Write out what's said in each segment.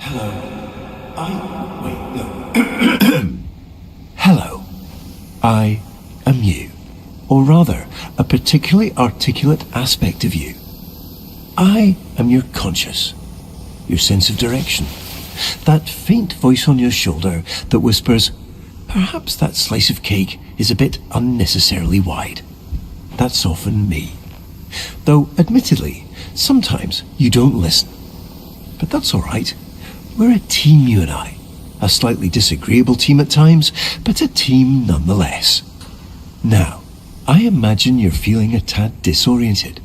Hello, I am you, or rather, a particularly articulate aspect of you. I am your conscious, your sense of direction, that faint voice on your shoulder that whispers, perhaps that slice of cake is a bit unnecessarily wide. That's often me. Though, admittedly, sometimes you don't listen. But that's all right. We're a team, you and I. A slightly disagreeable team at times, but a team nonetheless. Now, I imagine you're feeling a tad disoriented,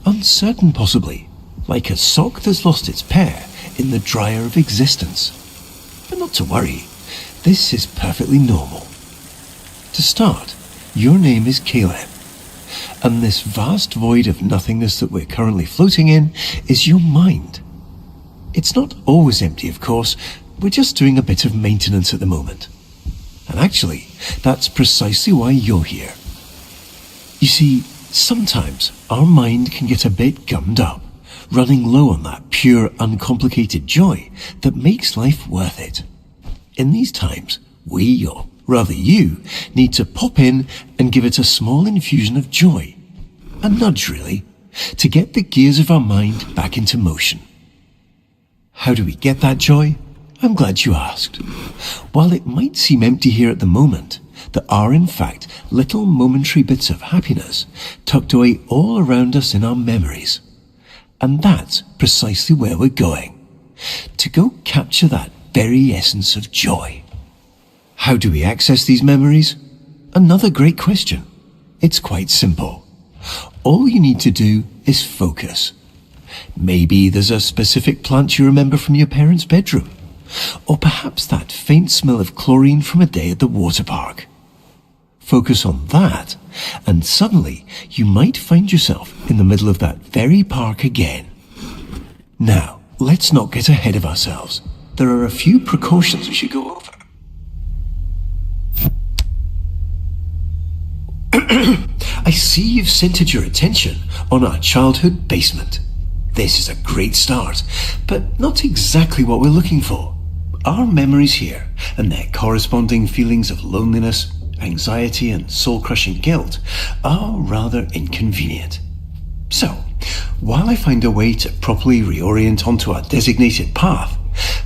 uncertain possibly, like a sock that's lost its pair in the dryer of existence. But not to worry, this is perfectly normal. To start, your name is Caleb, and this vast void of nothingness that we're currently floating in is your mind. It's not always empty, of course. We're just doing a bit of maintenance at the moment. And actually, that's precisely why you're here. You see, sometimes our mind can get a bit gummed up, running low on that pure, uncomplicated joy that makes life worth it. In these times, we, or rather you, need to pop in and give it a small infusion of joy. A nudge, really, to get the gears of our mind back into motion. How do we get that joy? I'm glad you asked. While it might seem empty here at the moment, there are in fact little momentary bits of happiness tucked away all around us in our memories. And that's precisely where we're going. To go capture that very essence of joy. How do we access these memories? Another great question. It's quite simple. All you need to do is focus. Maybe there's a specific plant you remember from your parents' bedroom. Or perhaps that faint smell of chlorine from a day at the water park. Focus on that, and suddenly you might find yourself in the middle of that very park again. Now, let's not get ahead of ourselves. There are a few precautions we should go over. I see you've centered your attention on our childhood basement. This is a great start, but not exactly what we're looking for. Our memories here, and their corresponding feelings of loneliness, anxiety, and soul-crushing guilt, are rather inconvenient. So, while I find a way to properly reorient onto our designated path,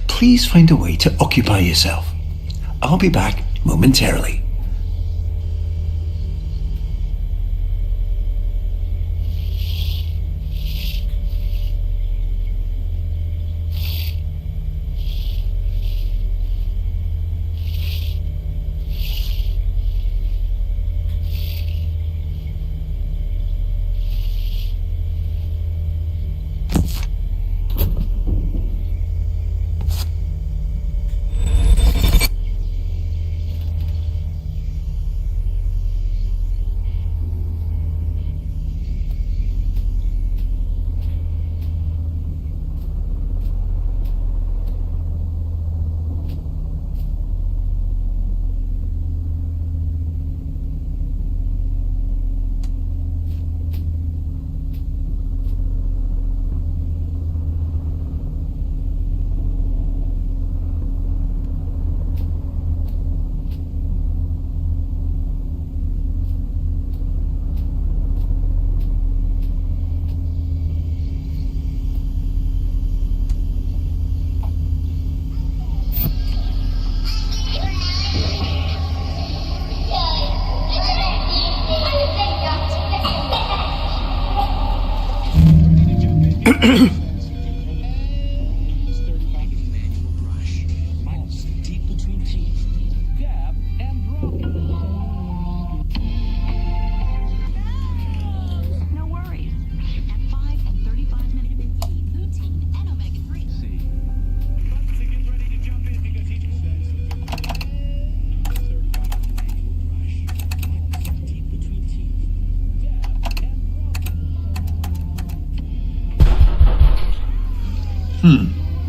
please find a way to occupy yourself. I'll be back momentarily.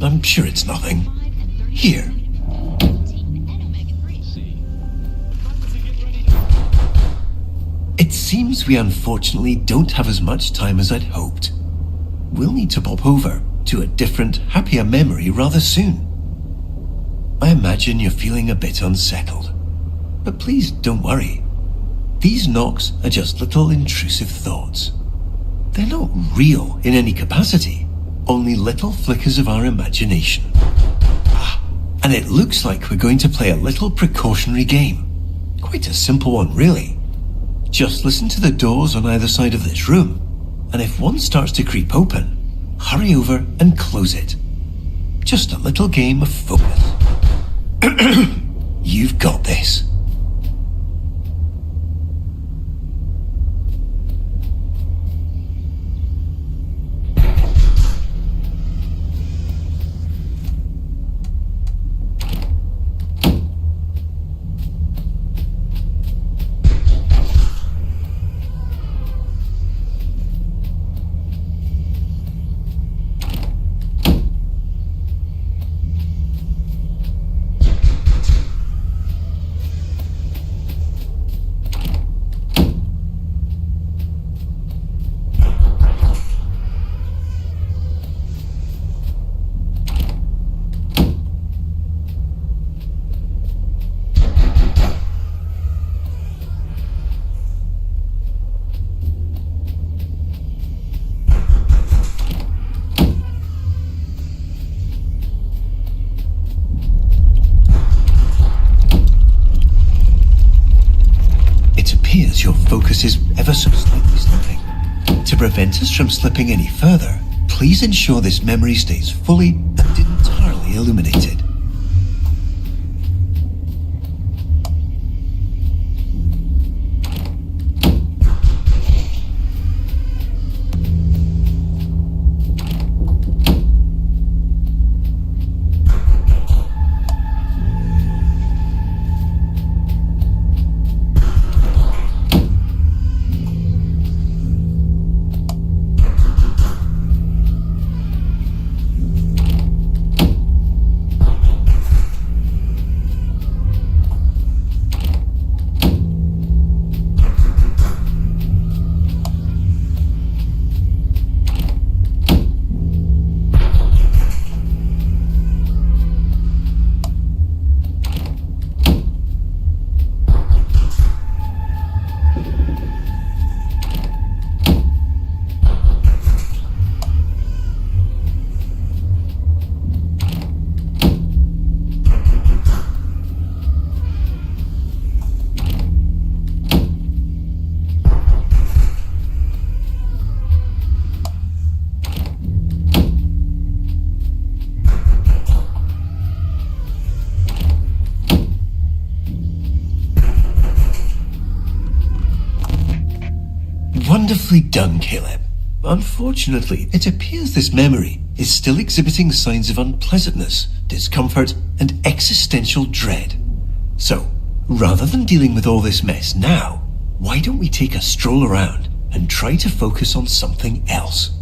I'm sure it's nothing. Here. It seems we unfortunately don't have as much time as I'd hoped. We'll need to pop over to a different, happier memory rather soon. I imagine you're feeling a bit unsettled. But please don't worry. These knocks are just little intrusive thoughts. They're not real in any capacity, only little flickers of our imagination. And it looks like we're going to play a little precautionary game. Quite a simple one, really. Just listen to the doors on either side of this room, and if one starts to creep open, hurry over and close it. Just a little game of focus. You've got this. Your focus is ever so slightly slipping. To prevent us from slipping any further, please ensure this memory stays fully and entirely illuminated. Wonderfully done, Caleb. Unfortunately, it appears this memory is still exhibiting signs of unpleasantness, discomfort, and existential dread. So, rather than dealing with all this mess now, why don't we take a stroll around and try to focus on something else?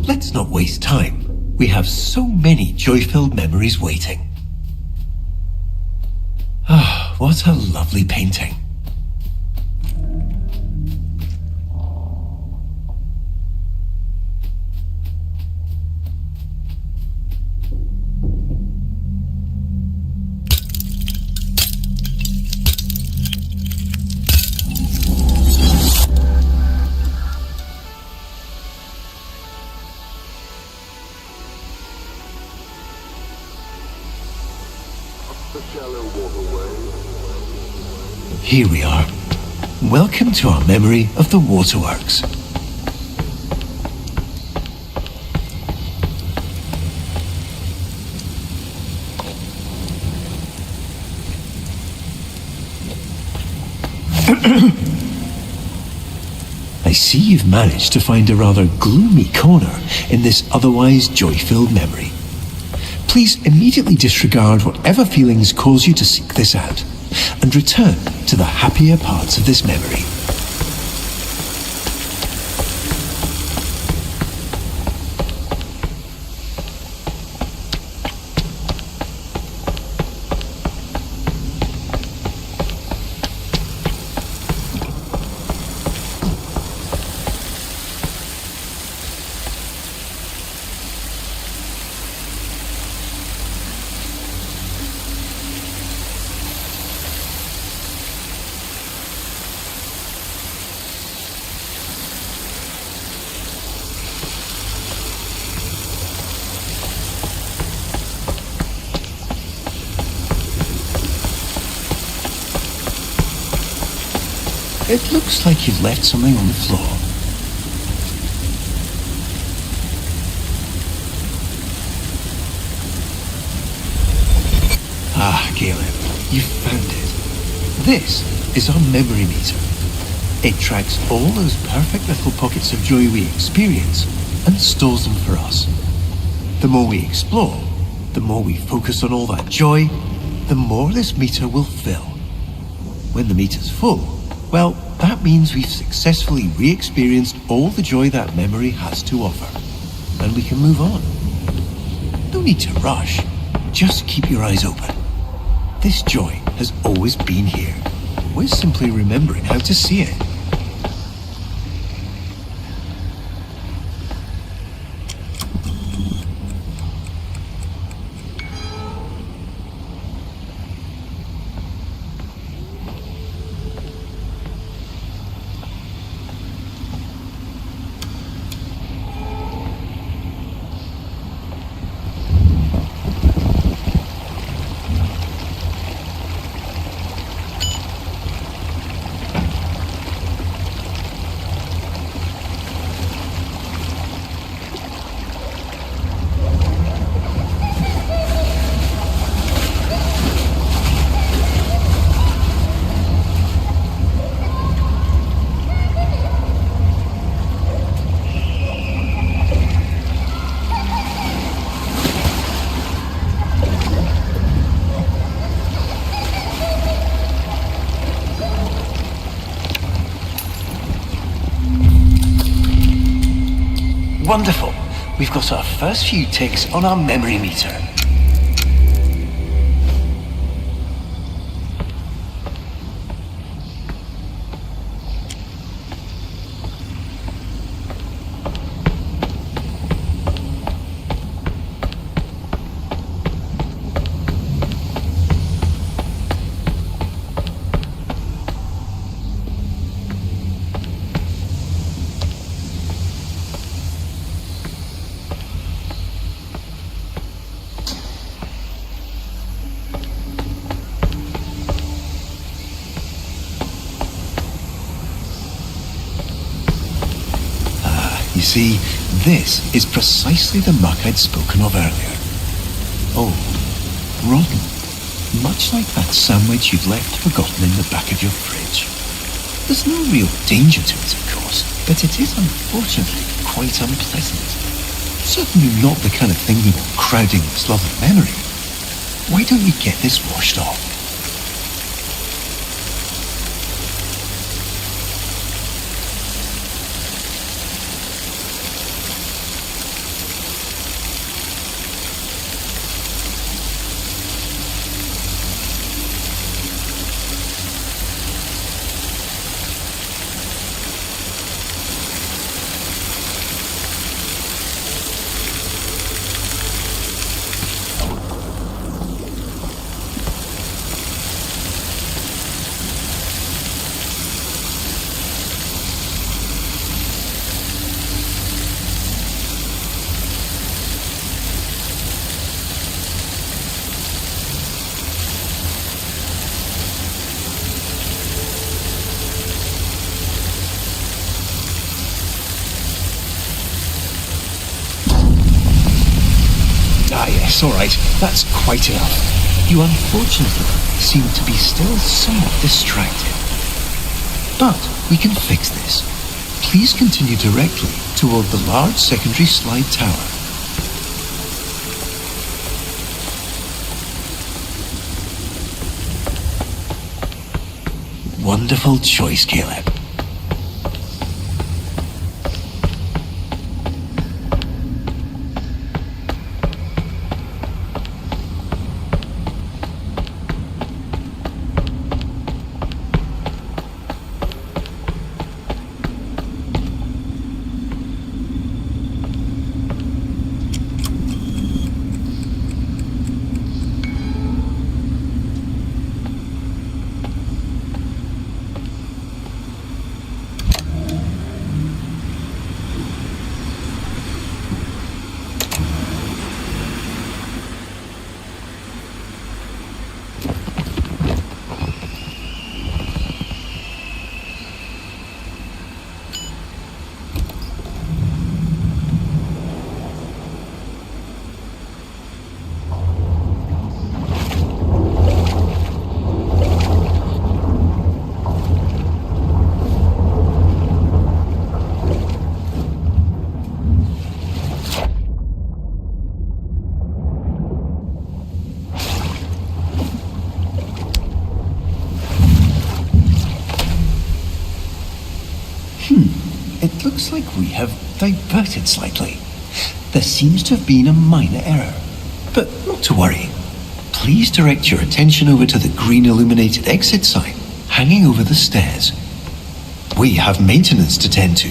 Let's not waste time. We have so many joy-filled memories waiting. Ah, what a lovely painting. Here we are. Welcome to our memory of the waterworks. I see you've managed to find a rather gloomy corner in this otherwise joy-filled memory. Please immediately disregard whatever feelings cause you to seek this out, and return to the happier parts of this memory. It looks like you've left something on the floor. Ah, Caleb, you found it. This is our memory meter. It tracks all those perfect little pockets of joy we experience and stores them for us. The more we explore, the more we focus on all that joy, the more this meter will fill. When the meter's full, well, that means we've successfully re-experienced all the joy that memory has to offer. And we can move on. No need to rush. Just keep your eyes open. This joy has always been here. We're simply remembering how to see it. Wonderful. We've got our first few ticks on our memory meter. You see, this is precisely the muck I'd spoken of earlier. Oh, rotten. Much like that sandwich you've left forgotten in the back of your fridge. There's no real danger to it, of course, but it is unfortunately quite unpleasant. Certainly not the kind of thing you want crowding this lovely memory. Why don't you get this washed off? Ah yes, all right, that's quite enough. You unfortunately seem to be still somewhat distracted. But we can fix this. Please continue directly toward the large secondary slide tower. Wonderful choice, Caleb. looks like we have diverted slightly. There seems to have been a minor error, but not to worry. Please direct your attention over to the green illuminated exit sign hanging over the stairs. We have maintenance to tend to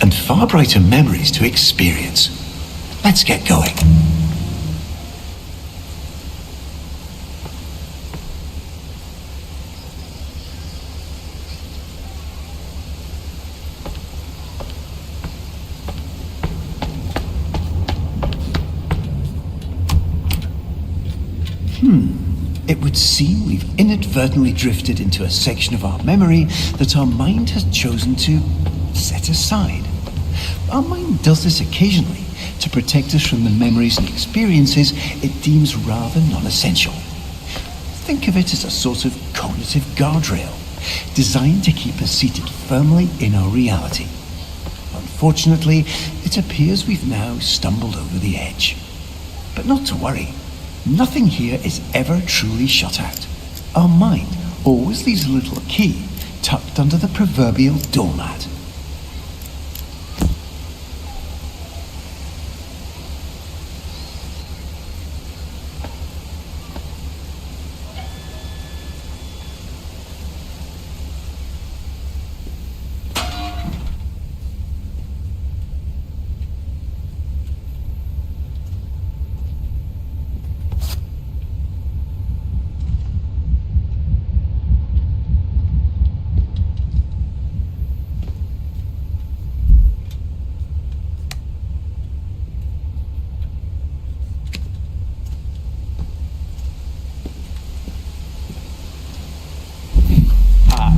and far brighter memories to experience. Let's get going. It would seem we've inadvertently drifted into a section of our memory that our mind has chosen to set aside. Our mind does this occasionally to protect us from the memories and experiences it deems rather non-essential. Think of it as a sort of cognitive guardrail, designed to keep us seated firmly in our reality. Unfortunately, it appears we've now stumbled over the edge. But not to worry. Nothing here is ever truly shut out. Our mind always leaves a little key tucked under the proverbial doormat.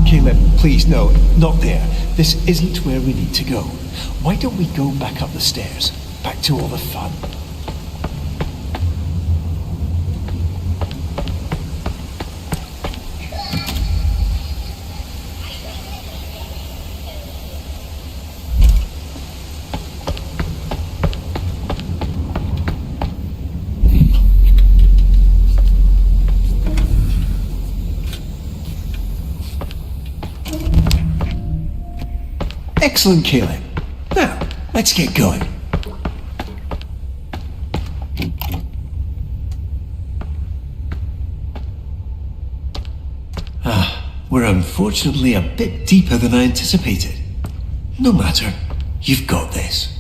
Caleb, please, no, not there. This isn't where we need to go. Why don't we go back up the stairs? Back to all the fun. Excellent, Caleb. Now, let's get going. We're unfortunately a bit deeper than I anticipated. No matter, you've got this.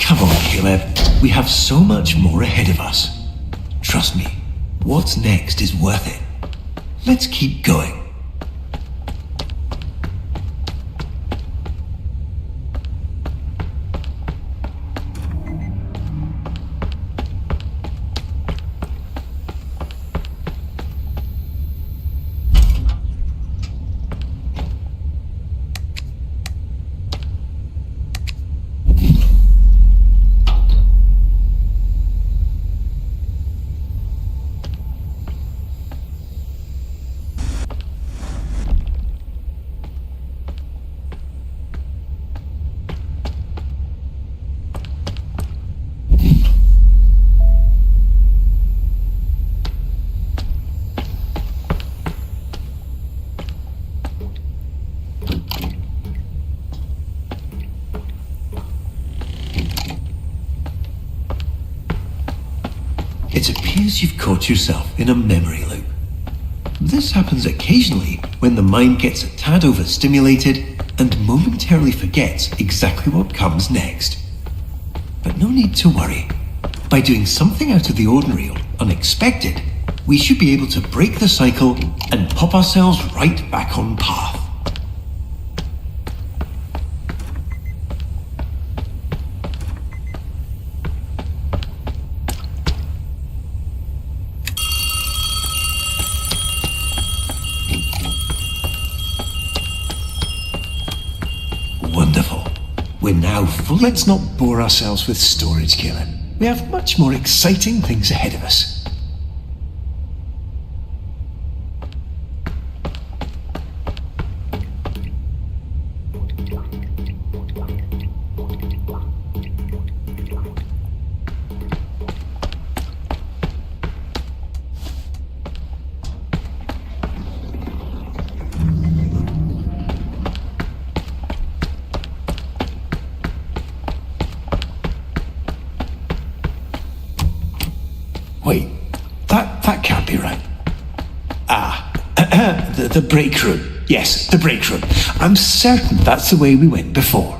Come on, Caleb. We have so much more ahead of us. Trust me, what's next is worth it. Let's keep going. appears you've caught yourself in a memory loop. This happens occasionally when the mind gets a tad overstimulated and momentarily forgets exactly what comes next. But no need to worry. By doing something out of the ordinary or unexpected, we should be able to break the cycle and pop ourselves right back on path. Wonderful. We're now full. Let's not bore ourselves with storage, Kaelin. We have much more exciting things ahead of us. Wait, that can't be right. The break room. Yes, the break room. I'm certain that's the way we went before.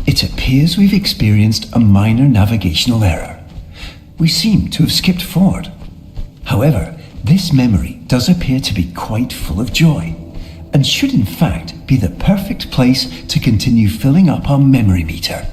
It appears we've experienced a minor navigational error. We seem to have skipped forward. However, this memory does appear to be quite full of joy, and should in fact be the perfect place to continue filling up our memory meter.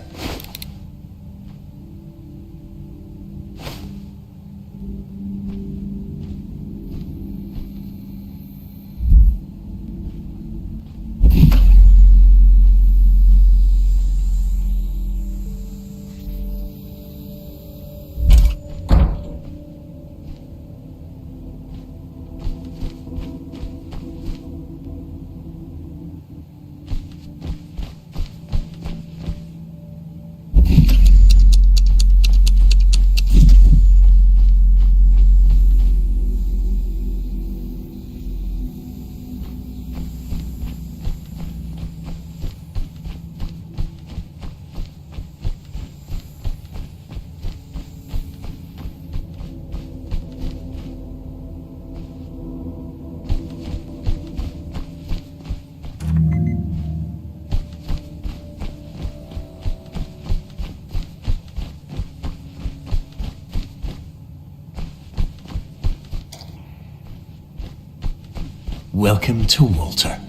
Welcome to Walter.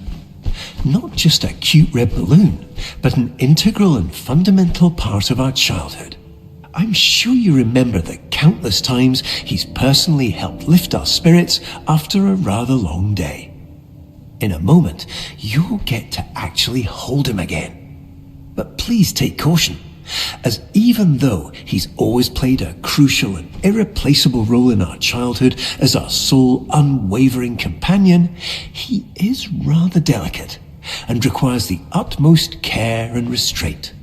Not just a cute red balloon, but an integral and fundamental part of our childhood. I'm sure you remember the countless times he's personally helped lift our spirits after a rather long day. In a moment, you'll get to actually hold him again. But please take caution, as even though he's always played a crucial and irreplaceable role in our childhood as our sole unwavering companion, he is rather delicate and requires the utmost care and restraint.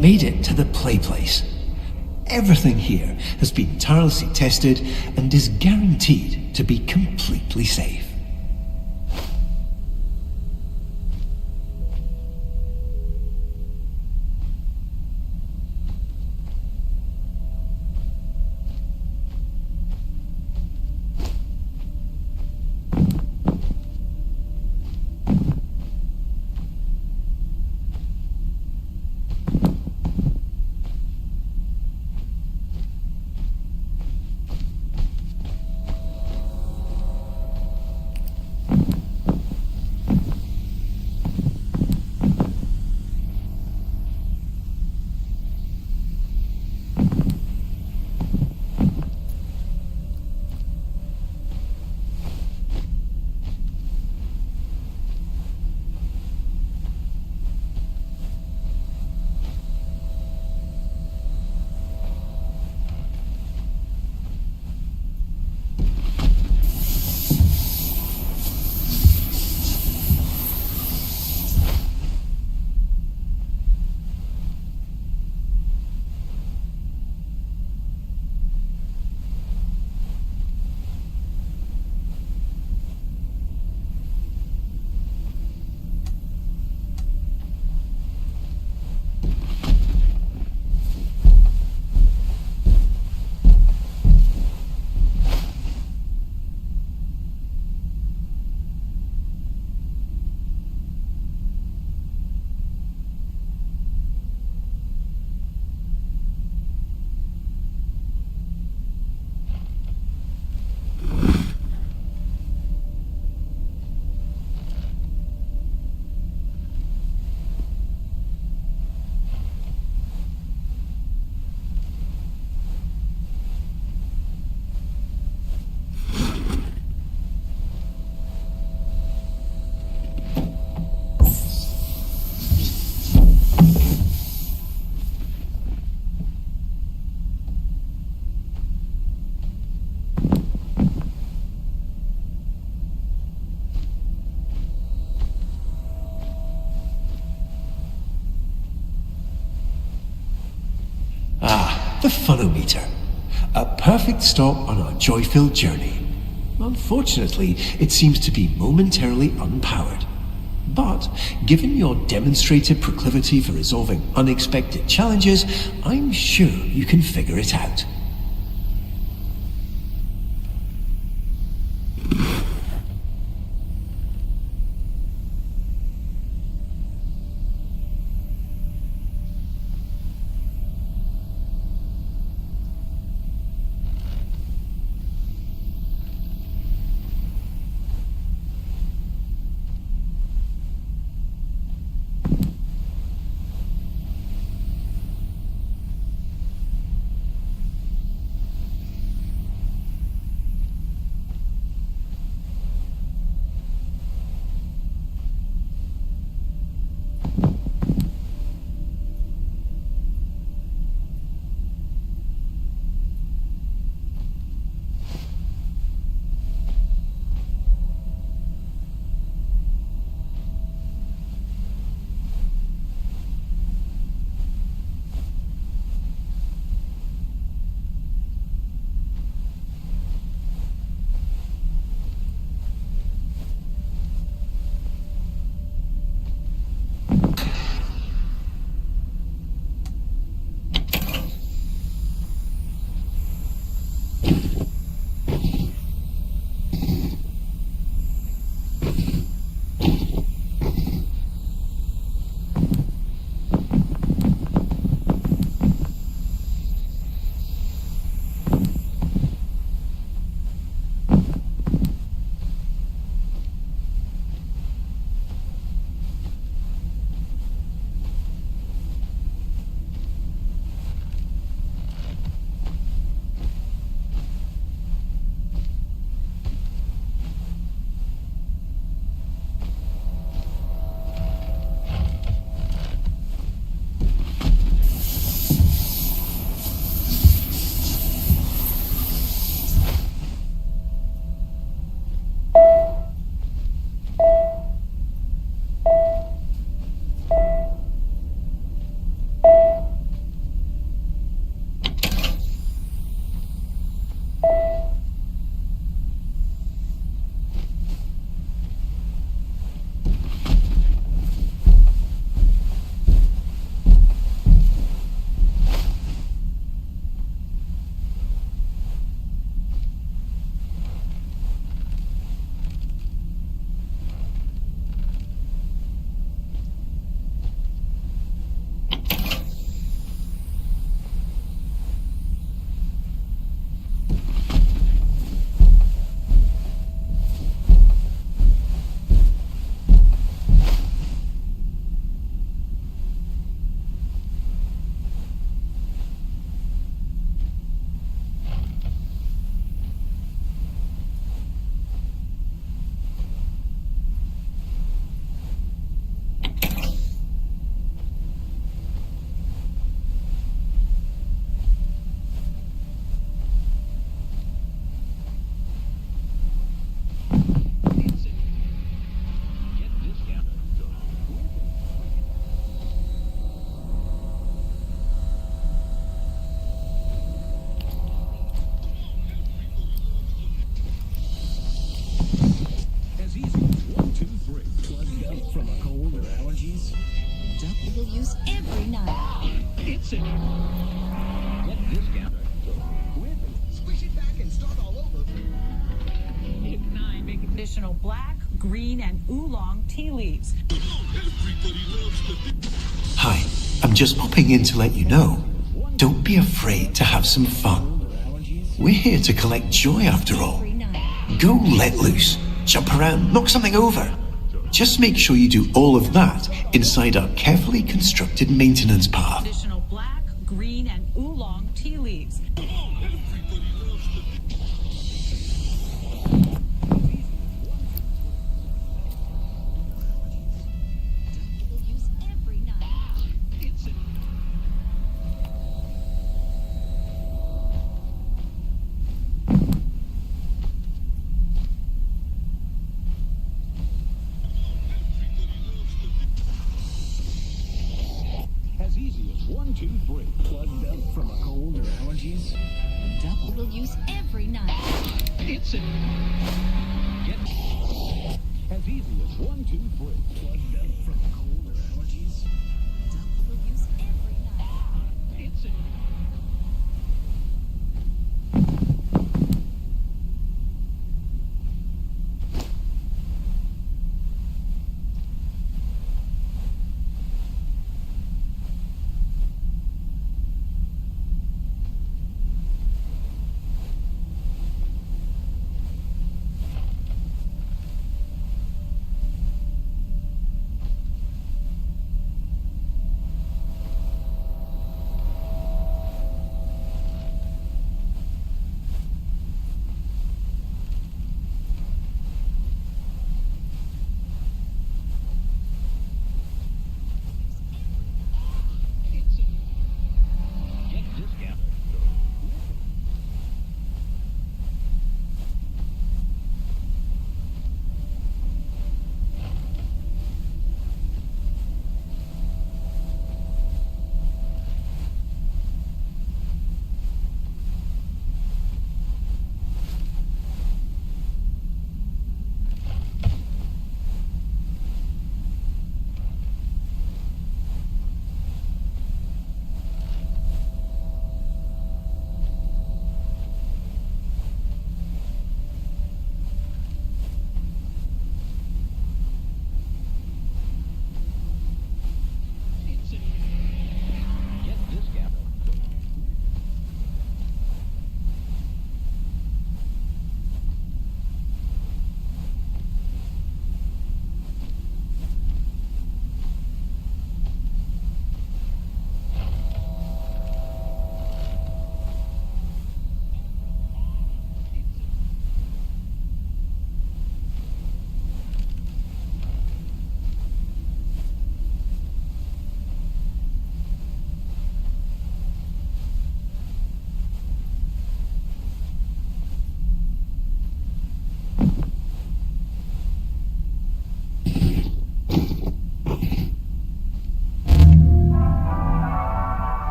Made it to the play place. Everything here has been tirelessly tested and is guaranteed to be completely safe. the funometer. A perfect stop on our joy-filled journey. Unfortunately, it seems to be momentarily unpowered. But, given your demonstrated proclivity for resolving unexpected challenges, I'm sure you can figure it out. Additional black, green, and oolong tea leaves. Hi, I'm just popping in to let you know. Don't be afraid to have some fun. We're here to collect joy after all. Go let loose, jump around, knock something over. Just make sure you do all of that inside our carefully constructed maintenance path. Additional black, green, and oolong tea leaves. Has easy as 1, 2, 3. Plugged up from a cold or allergies? Double use every night. It's a... Get as easy as 1, 2, 3. Plugged up from a cold or allergies? Double use every night. It's a...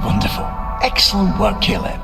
Wonderful. Excellent work, Caleb.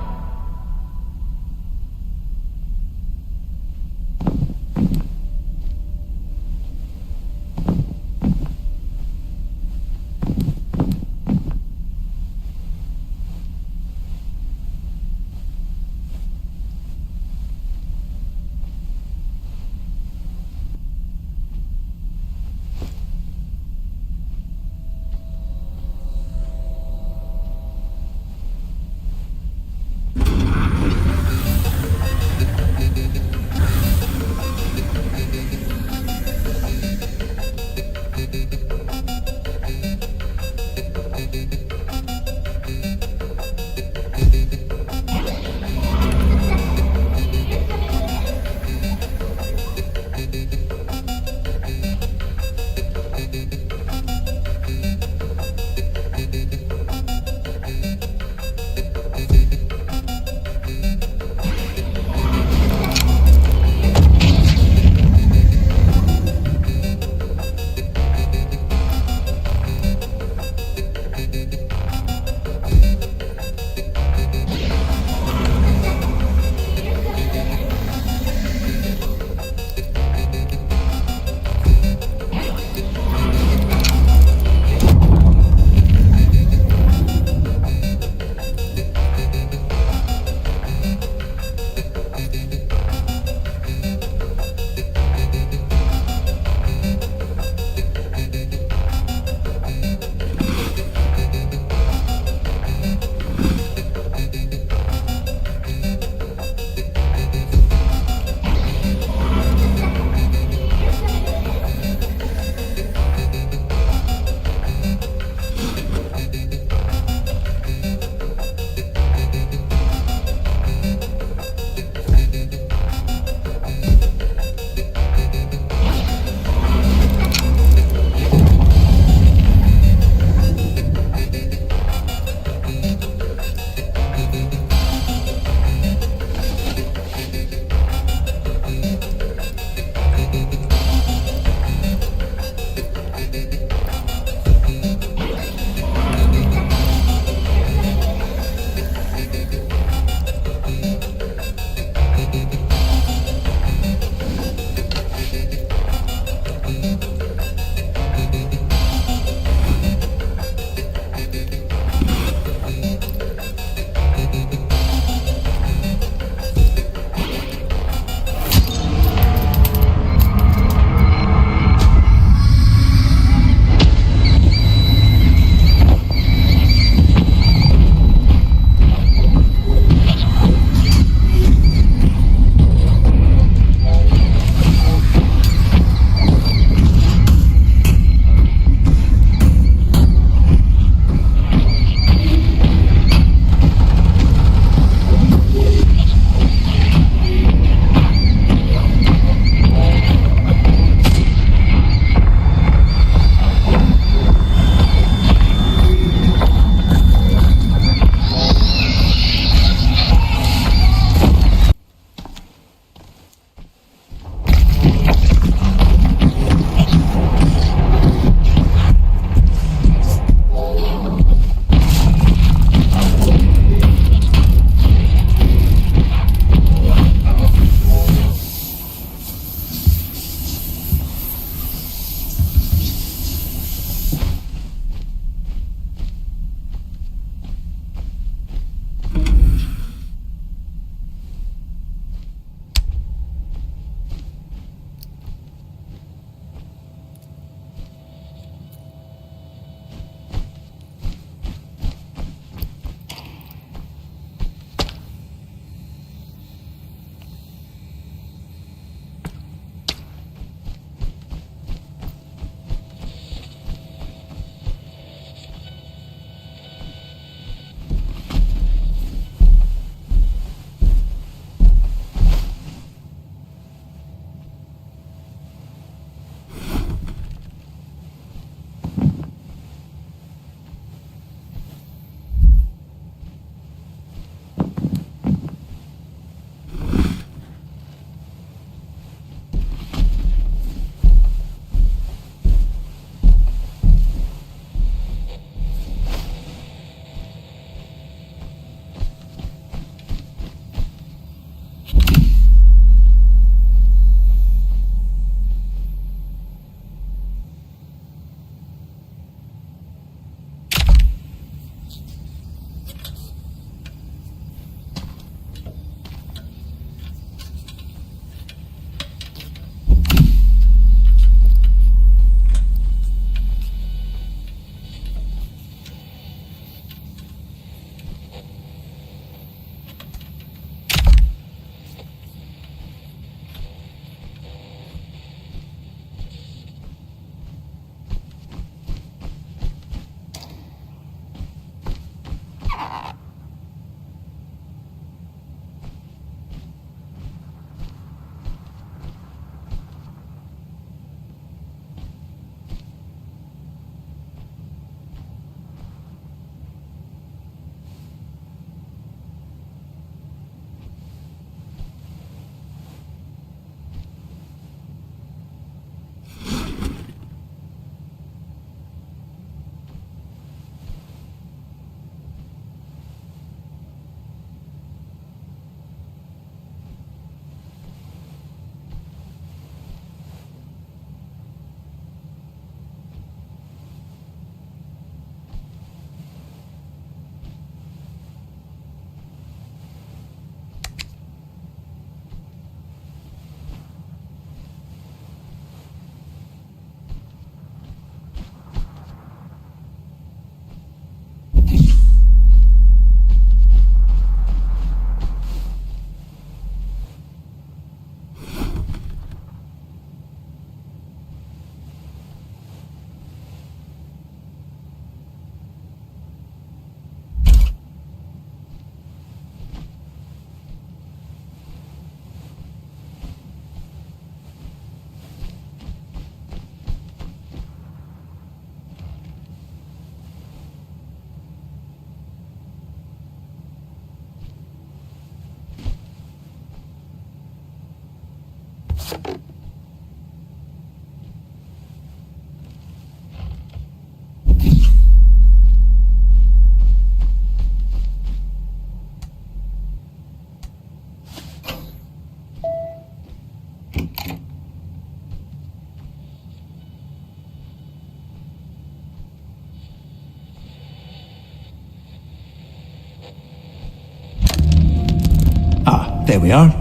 There we are.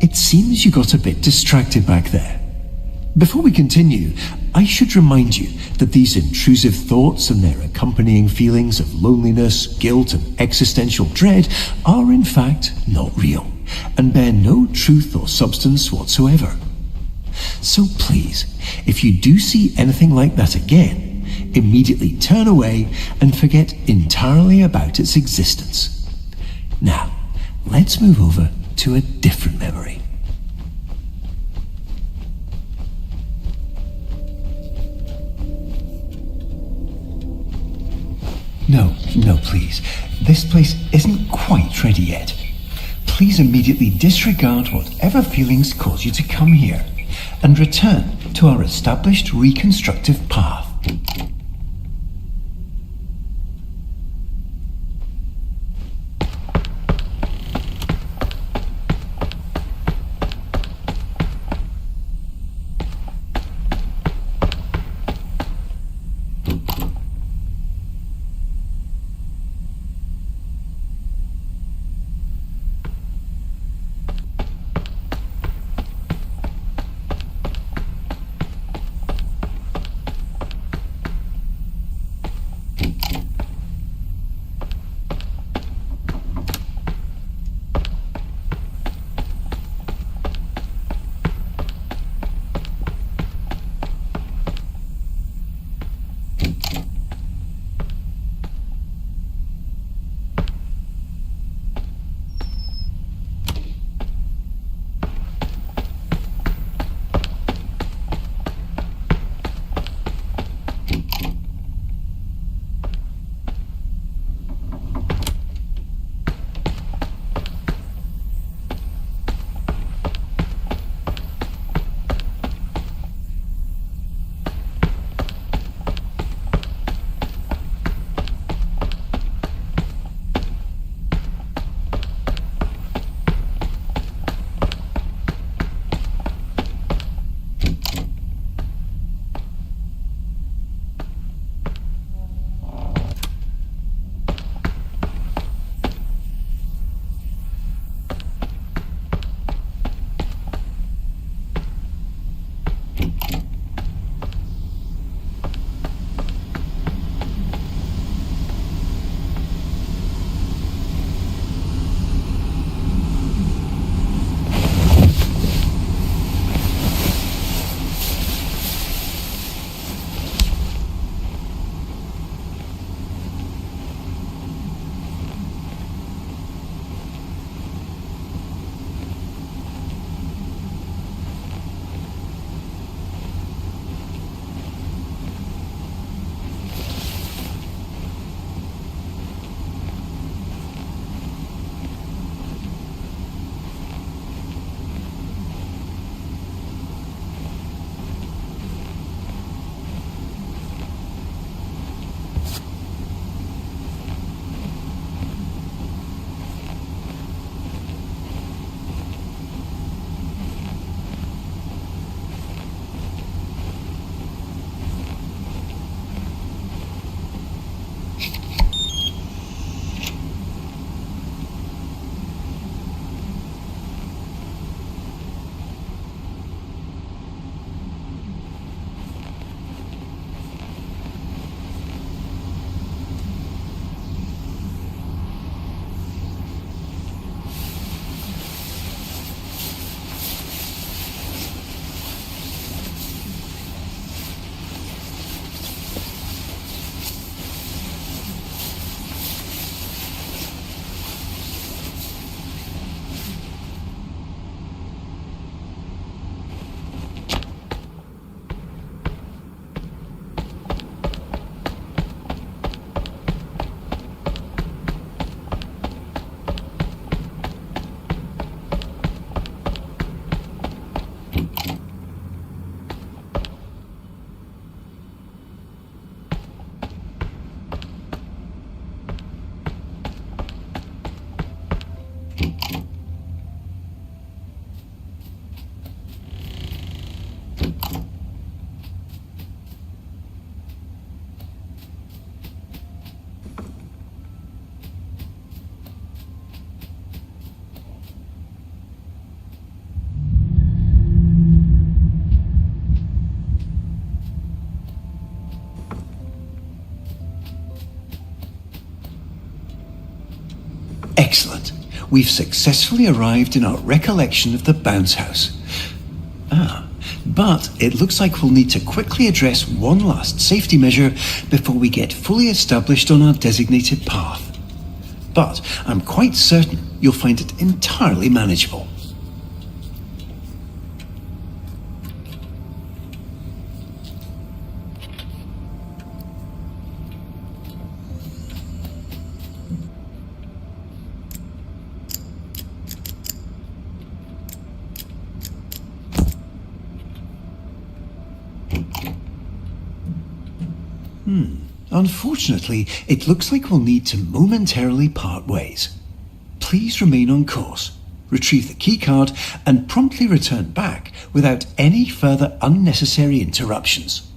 It seems you got a bit distracted back there. Before we continue, I should remind you that these intrusive thoughts and their accompanying feelings of loneliness, guilt, and existential dread are in fact not real and bear no truth or substance whatsoever. So please, if you do see anything like that again, immediately turn away and forget entirely about its existence. Now, let's move over to a different memory. No, please. This place isn't quite ready yet. Please immediately disregard whatever feelings cause you to come here and return to our established reconstructive path. Excellent. We've successfully arrived in our recollection of the bounce house. But it looks like we'll need to quickly address one last safety measure before we get fully established on our designated path. But I'm quite certain you'll find it entirely manageable. Unfortunately, it looks like we'll need to momentarily part ways. Please remain on course, retrieve the keycard, and promptly return back without any further unnecessary interruptions.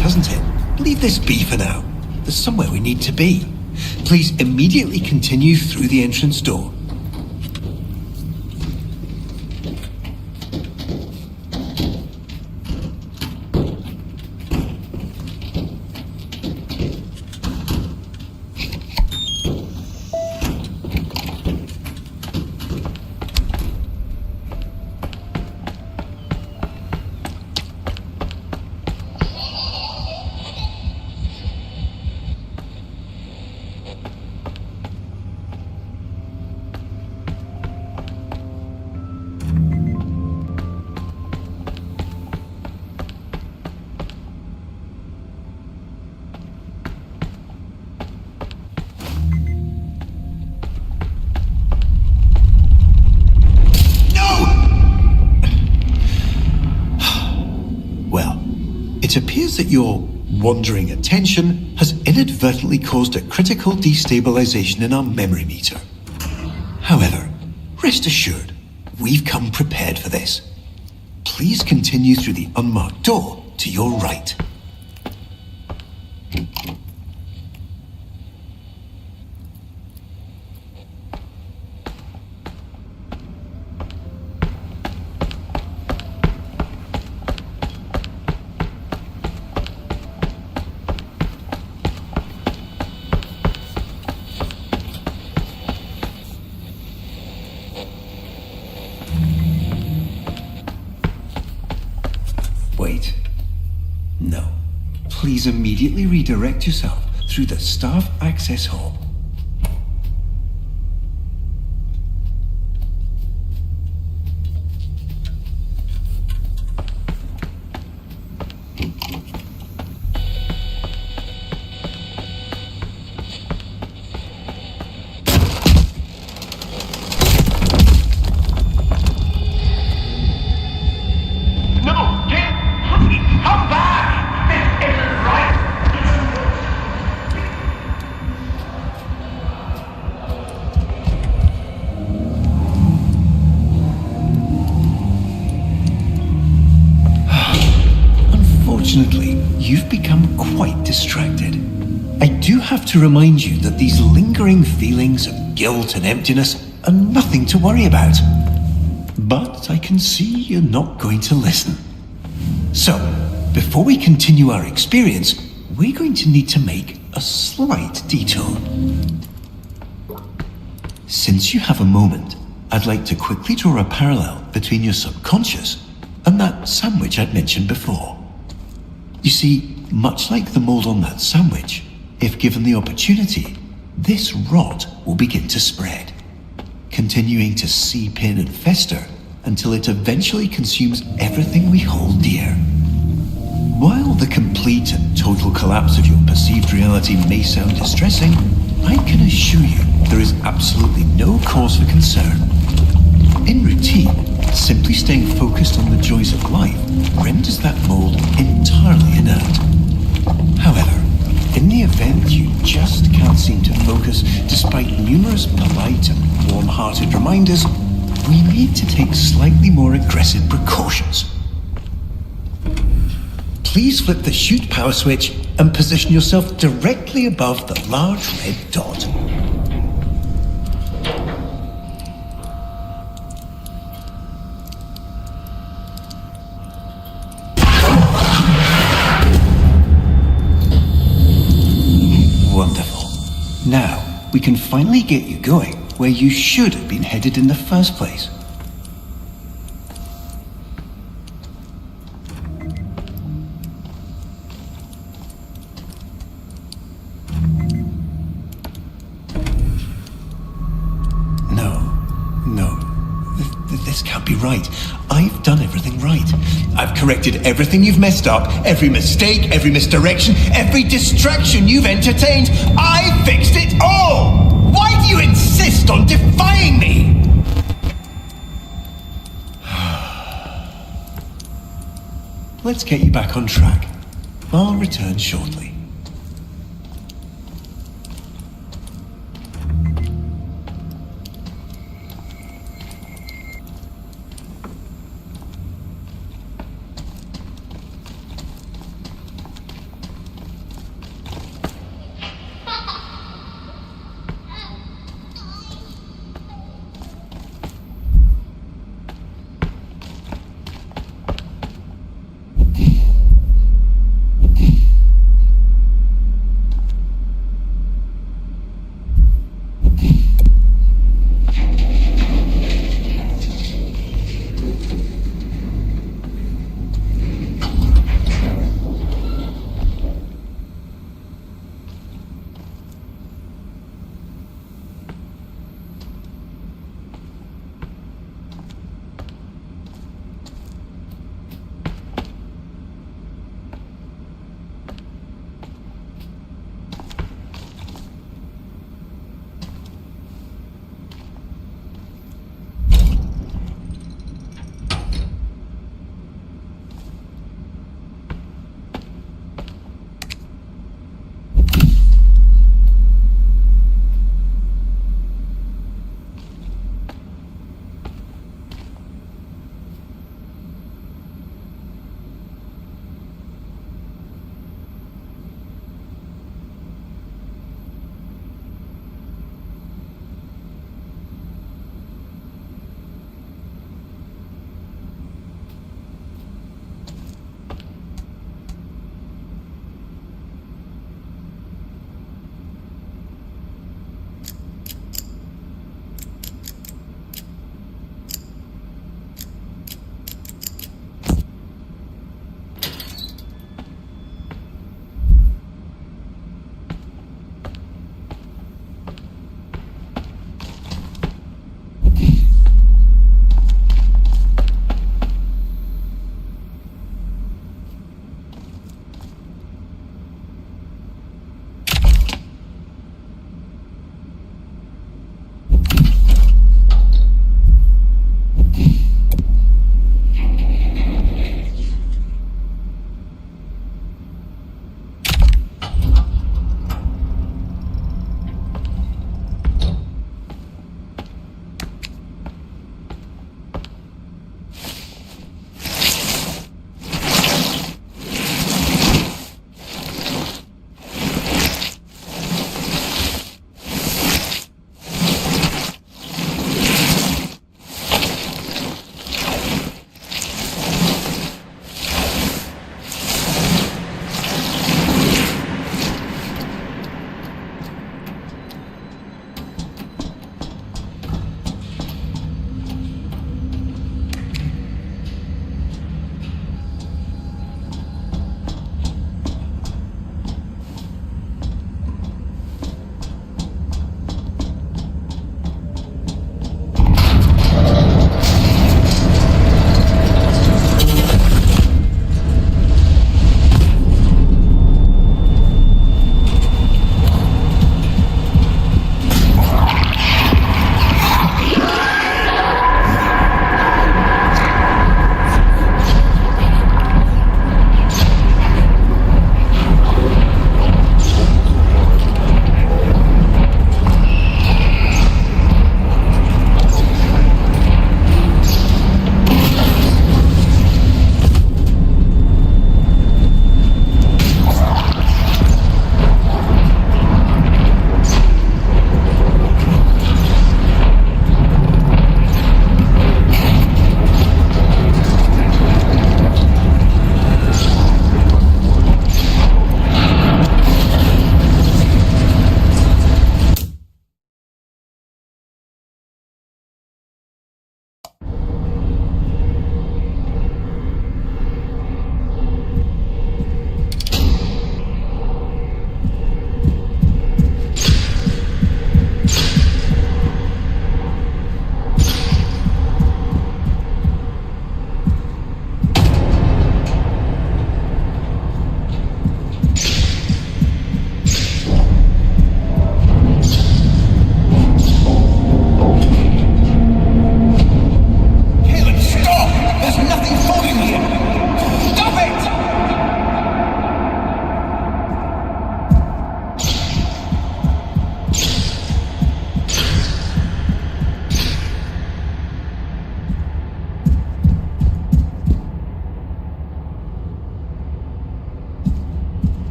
hasn't it? Leave this be for now. There's somewhere we need to be. Please immediately continue through the entrance door. It appears that your wandering attention has inadvertently caused a critical destabilization in our memory meter. However, rest assured, we've come prepared for this. Please continue through the unmarked door to your right. Wait. No. Please immediately redirect yourself through the staff access hall. Unfortunately, you've become quite distracted. I do have to remind you that these lingering feelings of guilt and emptiness are nothing to worry about. But I can see you're not going to listen. So, before we continue our experience, we're going to need to make a slight detour. Since you have a moment, I'd like to quickly draw a parallel between your subconscious and that sandwich I'd mentioned before. You see, much like the mold on that sandwich, if given the opportunity, this rot will begin to spread, continuing to seep in and fester until it eventually consumes everything we hold dear. While the complete and total collapse of your perceived reality may sound distressing, I can assure you there is absolutely no cause for concern. In routine, simply staying focused on the joys of life renders that mold entirely inert. However, in the event you just can't seem to focus despite numerous polite and warm-hearted reminders, we need to take slightly more aggressive precautions. Please flip the shoot power switch and position yourself directly above the large red dot. Wonderful. Now, we can finally get you going where you should have been headed in the first place. This can't be right. I've done everything right. I've corrected everything you've messed up, every mistake, every misdirection, every distraction you've entertained. I fixed it all! Why do you insist on defying me? Let's get you back on track. I'll return shortly.